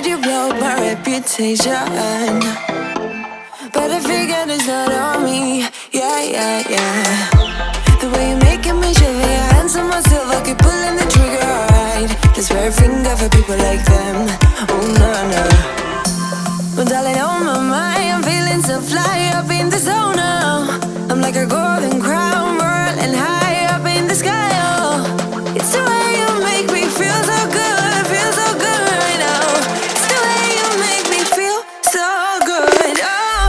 heard you broke my reputation, but I figured it's not on me. Yeah. The way you're making me shiver, your hands on myself, I keep pulling the trigger, alright. Just wear a finger for people like them. Oh, no. Well, darling, on my mind, I'm feeling so fly up in the zone now. I'm like a golden crown, whirling high up in the sky, oh. It's the way you make me feel so good right now. It's the way you make me feel so good, oh.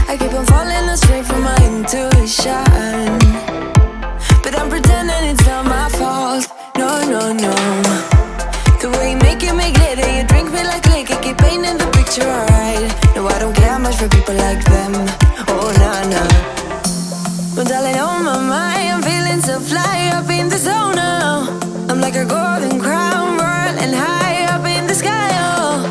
I keep on falling astray from my intuition, but I'm pretending it's not my fault. No. The way you make it glitter, you drink me like liquor, keep painting the picture, alright. No, I don't care much for people like them. Oh, no. But darling, on my mind, I'm feeling so fly up in the zone now. I'm like a golden crown, whirling high up in the sky, oh.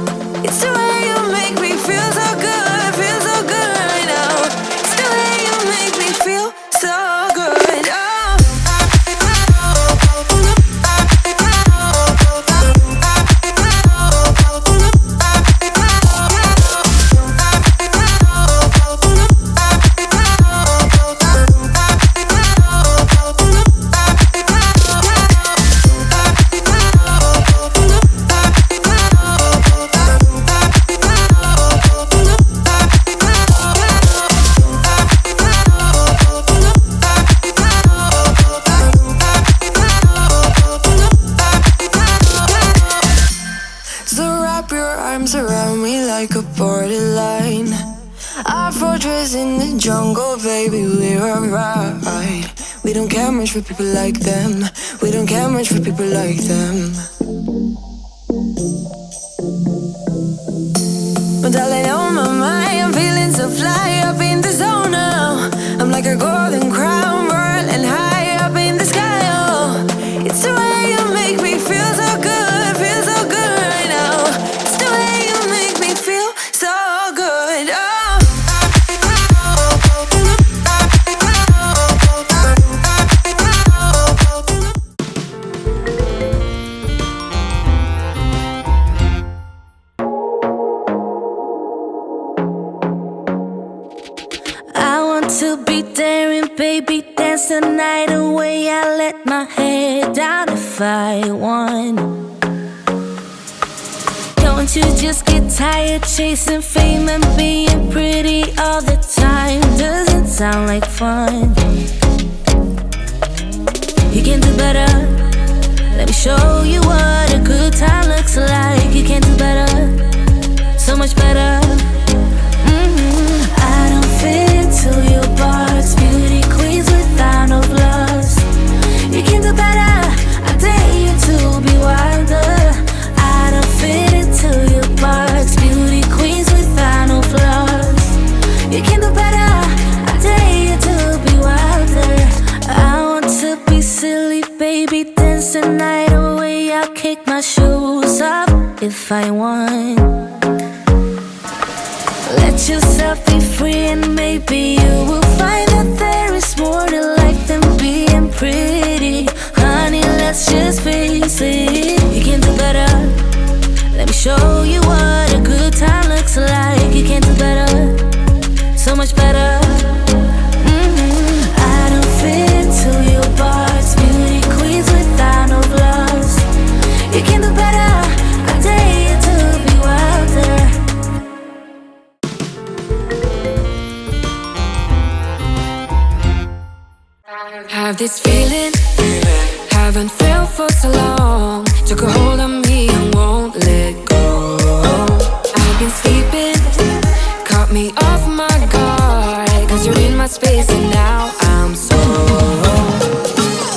It's the way you make me feel so good right now. It's the way you make me feel so good, oh. Around me like a borderline, our fortress in the jungle, baby, we're alright. We don't care much for people like them. We don't care much for people like them. But darling, on my mind, I'm feeling so fly up in the zone now. I'm like a golden crown, whirling high up in the sky, oh. It's the way you make me feel so good right now. It's the way you make me feel so good, oh. To be daring, baby, dance the night away. I let my hair down if I won. Don't you just get tired chasing fame and being pretty all the time? Doesn't sound like fun. You can do better. Let me show you what a good time looks like. You can do better, so much better. I don't fit into your box, beauty queens without no flaws. You can do better, I dare you to be wilder. I don't fit into your box, beauty queens without no flaws. You can do better, I dare you to be wilder. I want to be silly, baby, dance the night away. I'll kick my shoes off if I want. Let yourself be free and maybe you will find that there is more to life than being pretty. Honey, let's just face it. You can do better. Let me show you what a good time looks like. You can do better, so much better. I don't fit into your box, beauty queens without no flaws. You can do better, I dare you to be wilder. Have this feeling, haven't felt for so long. Took a hold of me and won't let go. I've been sleeping, caught me off my guard. Cause you're in my space and now I'm so.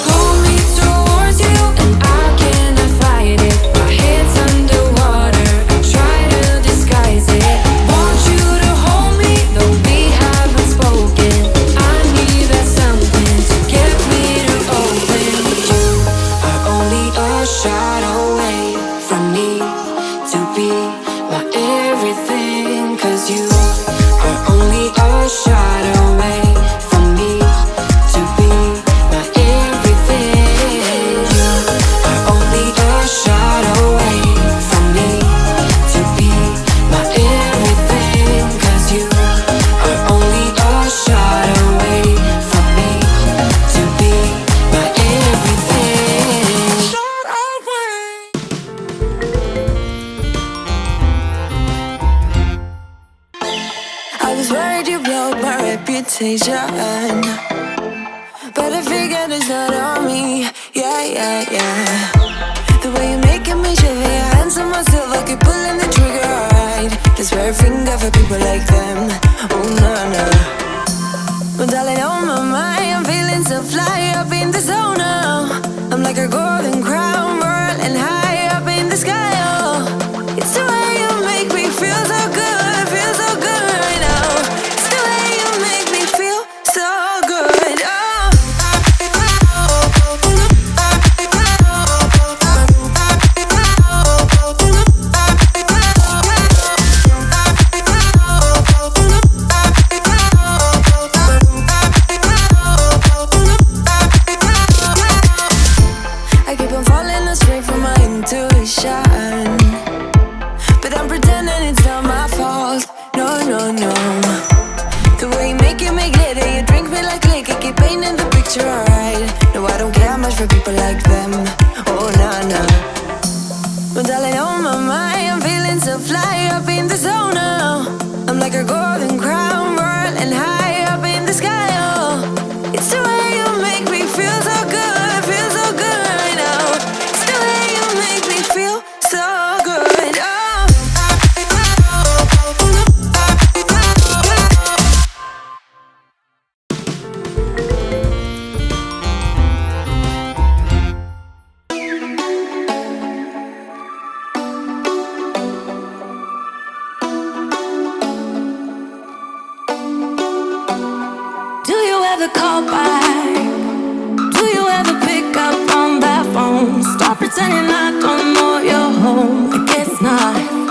Hold me towards you and I cannot fight it. My head's underwater, I try to disguise it. Want you to hold me, though we haven't spoken. I need that something to get me to open. You are only a shot away. you broke my reputation, but I figured it's not on me. Yeah, yeah, yeah. The way you're making me shiver, your hands on myself, I keep pulling the trigger, alright. This rare finger for people like them. Oh, no, no. But darling, on my mind, I'm feeling so fly up in the zone now. I'm like a golden crown, whirling high up in the sky, oh. It's the way you make me feel so good, feel so good right now. It's the way you make me feel so good, oh. But I'm pretending it's not my fault. No, no, no. The way you make it make glitter, you drink me like liquor, keep painting the picture, alright. No, I don't care much for people like them. Oh, nah, nah. But darling, on my mind, I'm feeling so fly up in the zone now. I'm like a golden crown, whirling high up in the sky, oh. It's the way you make me feel so good, feel so good right now. It's the way you make me feel so good, oh. Do you ever call back? Do you ever pick up on that phone? Stop pretending I don't know you're home. I guess not.